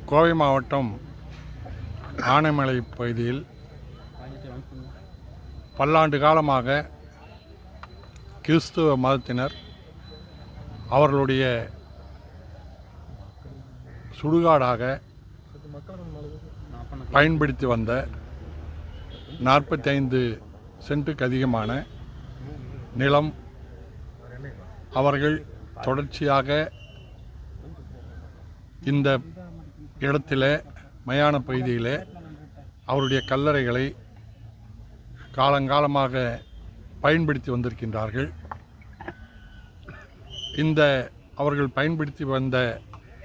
கோவை மாவட்டம் ஆனைமலை பகுதியில் பல்லாண்டு காலமாக கிறிஸ்துவ மதத்தினர் அவர்களுடைய சுடுகாடாக பயன்படுத்தி வந்த 45 சென்ட்டுக்கு அதிகமான நிலம் அவர்கள் தொடர்ச்சியாக இந்த இடத்திலே மயான பகுதியிலே அவருடைய கல்லறைகளை காலங்காலமாக பயன்படுத்தி வந்திருக்கின்றார்கள். இந்த அவர்கள் பயன்படுத்தி வந்த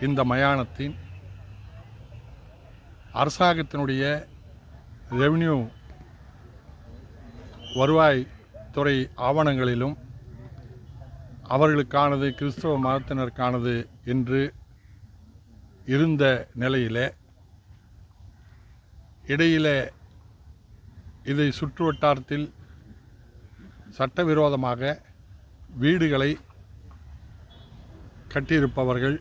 இந்த மயானத்தின் அரசாங்கத்தினுடைய ரெவென்யூ வருவாய் துறை ஆவணங்களிலும் அவர்களுக்கானது கிறிஸ்தவ மதத்தினருக்கானது என்று இருந்த நிலையிலே இடையிலே இதை சுற்று வட்டாரத்தில் சட்டவிரோதமாக வீடுகளை கட்டியிருப்பவர்கள்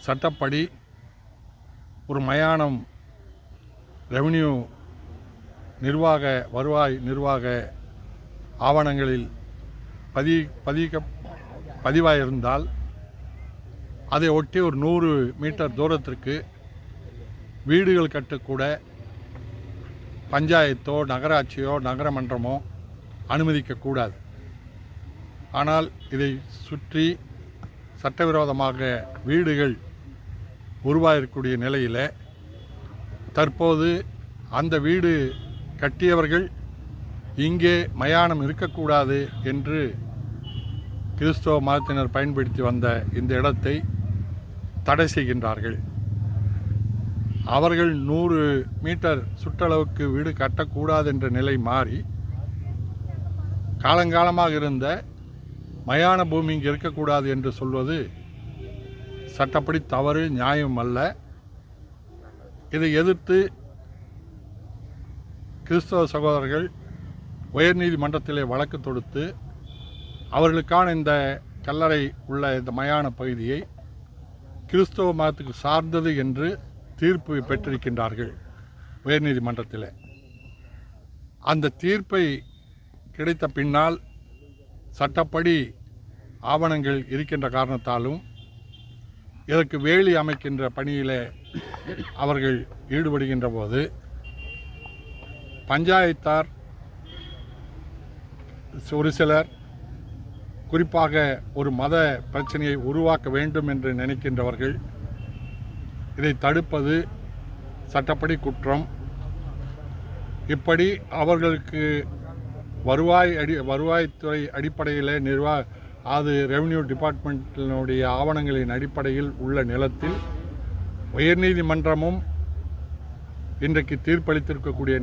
சட்டப்படி ஒரு மயானம் ரெவென்யூ வருவாய் நிர்வாக ஆவணங்களில் பதிவாயிருந்தால் அதை ஒட்டி ஒரு 100 மீட்டர் தூரத்திற்கு வீடுகள் கட்டக்கூட பஞ்சாயத்தோ நகராட்சியோ நகரமன்றமோ அனுமதிக்கக்கூடாது. ஆனால் இதை சுற்றி சட்டவிரோதமாக வீடுகள் உருவாகக்கூடிய நிலையில் தற்போது அந்த வீடு கட்டியவர்கள் இங்கே மயானம் இருக்கக்கூடாது என்று கிறிஸ்தவ மதத்தினர் பயன்படுத்தி வந்த இந்த இடத்தை தடை செய்கின்றார்கள். அவர்கள் 100 மீட்டர் சுற்றளவுக்கு வீடு கட்டக்கூடாது என்ற நிலை மாறி காலங்காலமாக இருந்த மயான பூமி இங்கே இருக்கக்கூடாது என்று சொல்வது சட்டப்படி தவறு, நியாயம் அல்ல. இதை எதிர்த்து கிறிஸ்தவ சகோதரர்கள் உயர்நீதிமன்றத்திலே வழக்கு தொடுத்து அவர்களுக்கான இந்த கல்லறை உள்ள இந்த மயான பகுதியை கிறிஸ்தவ மதத்துக்கு சார்ந்தது என்று தீர்ப்பு பெற்றிருக்கின்றார்கள் உயர்நீதிமன்றத்தில். அந்த தீர்ப்பை கிடைத்த பின்னால் சட்டப்படி ஆவணங்கள் இருக்கின்ற காரணத்தாலும் இதற்கு வேலி அமைக்கின்ற பணியில் அவர்கள் ஈடுபடுகின்ற போது பஞ்சாயத்தார் ஒரு சிலர் குறிப்பாக ஒரு மத பிரச்சனையை உருவாக்க வேண்டும் என்று நினைக்கின்றவர்கள் இதை தடுப்பது சட்டப்படி குற்றம். இப்படி அவர்களுக்கு வருவாய்த்துறை அடிப்படையில் அது ரெவென்யூ டிபார்ட்மெண்ட்டினுடைய ஆவணங்களின் அடிப்படையில் உள்ள நிலத்தில் உயர்நீதிமன்றமும் இன்றைக்கு தீர்ப்பளித்திருக்கக்கூடிய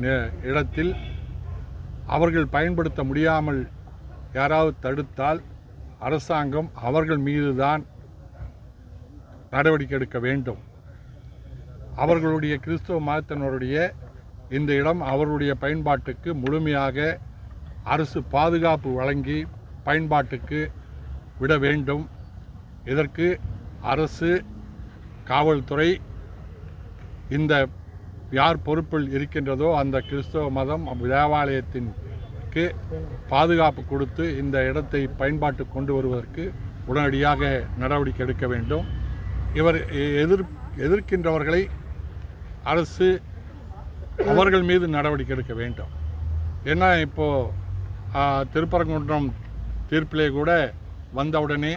இடத்தில் அவர்கள் பயன்படுத்த முடியாமல் யாராவது தடுத்தால் அரசாங்கம் அவர்கள் மீதுதான் நடவடிக்கை எடுக்க வேண்டும். அவர்களுடைய கிறிஸ்தவ மதத்தினருடைய இந்த இடம் அவர்களுடைய பயன்பாட்டுக்கு முழுமையாக அரசு பாதுகாப்பு வழங்கி பயன்பாட்டுக்கு விட வேண்டும். இதற்கு அரசு, காவல்துறை, இந்த யார் பொறுப்பில் இருக்கின்றதோ அந்த கிறிஸ்தவ மதம் தேவாலயத்திற்கு பாதுகாப்பு கொடுத்து இந்த இடத்தை பயன்பாட்டு கொண்டு வருவதற்கு உடனடியாக நடவடிக்கை எடுக்க வேண்டும். இவர் எதிர்க்கின்றவர்களை அரசு அவர்கள் மீது நடவடிக்கை எடுக்க வேண்டும். ஏன்னா இப்போது திருப்பரங்குன்றம் தீர்ப்பிலே கூட வந்தவுடனே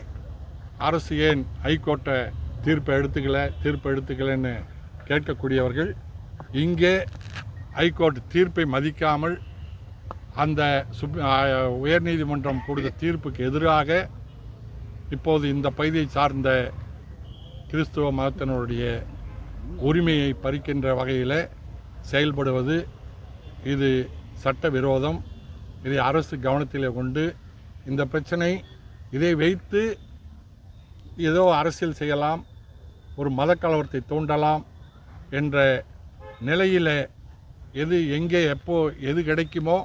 அரசு ஏன் ஹைகோர்ட்டை தீர்ப்பை எடுத்துக்கலன்னு கேட்கக்கூடியவர்கள் இங்கே ஹைகோர்ட் தீர்ப்பை மதிக்காமல் அந்த உயர்நீதிமன்றம் கொடுத்த தீர்ப்புக்கு எதிராக இப்போது இந்த பகுதியை சார்ந்த கிறிஸ்துவ மதத்தினருடைய உரிமையை பறிக்கின்ற வகையில் செயல்படுவது இது சட்டவிரோதம். இதை அரசு கவனத்தில் கொண்டு இந்த பிரச்சனை இதை வைத்து ஏதோ அரசியல் செய்யலாம், ஒரு மத கலவரத்தை தூண்டலாம் என்ற நிலையில் எங்கே எப்போ எது கிடைக்குமோ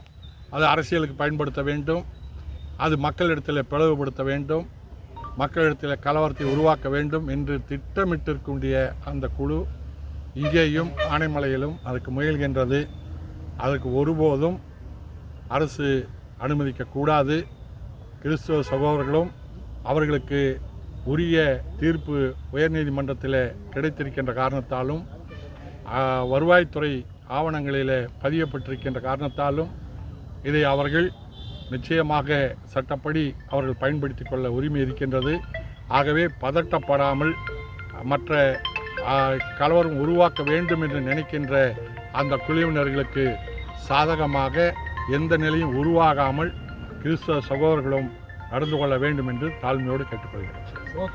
அது அரசியலுக்கு பயன்படுத்த வேண்டும், அது மக்களிடத்தில் பிளவுபடுத்த வேண்டும். மக்களிடத்தில் கலவரத்தை உருவாக்க வேண்டும் என்று திட்டமிட்டிருக்கூடிய அந்த குழு இங்கேயும் ஆனைமலையிலும் அதுக்கு முயல்கின்றது. அதற்கு ஒருபோதும் அரசு அனுமதிக்கக்கூடாது. கிறிஸ்துவ சகோதரர்களும் அவர்களுக்கு உரிய தீர்ப்பு உயர்நீதிமன்றத்தில் கிடைத்திருக்கின்ற காரணத்தாலும் வருவாய்த்துறை ஆவணங்களில் பதியப்பட்டிருக்கின்ற காரணத்தாலும் இதை அவர்கள் நிச்சயமாக சட்டப்படி அவர்கள் பயன்படுத்தி கொள்ள உரிமை இருக்கின்றது. ஆகவே பதட்டப்படாமல் மற்ற கலவரம் உருவாக்க வேண்டும் என்று நினைக்கின்ற அந்த குழுவினர்களுக்கு சாதகமாக எந்த நிலையும் உருவாகாமல் கிறிஸ்தவ சகோதரர்களும் நடந்து கொள்ள வேண்டும் என்று தாழ்மையோடு கேட்டுக்கொள்கிறேன்.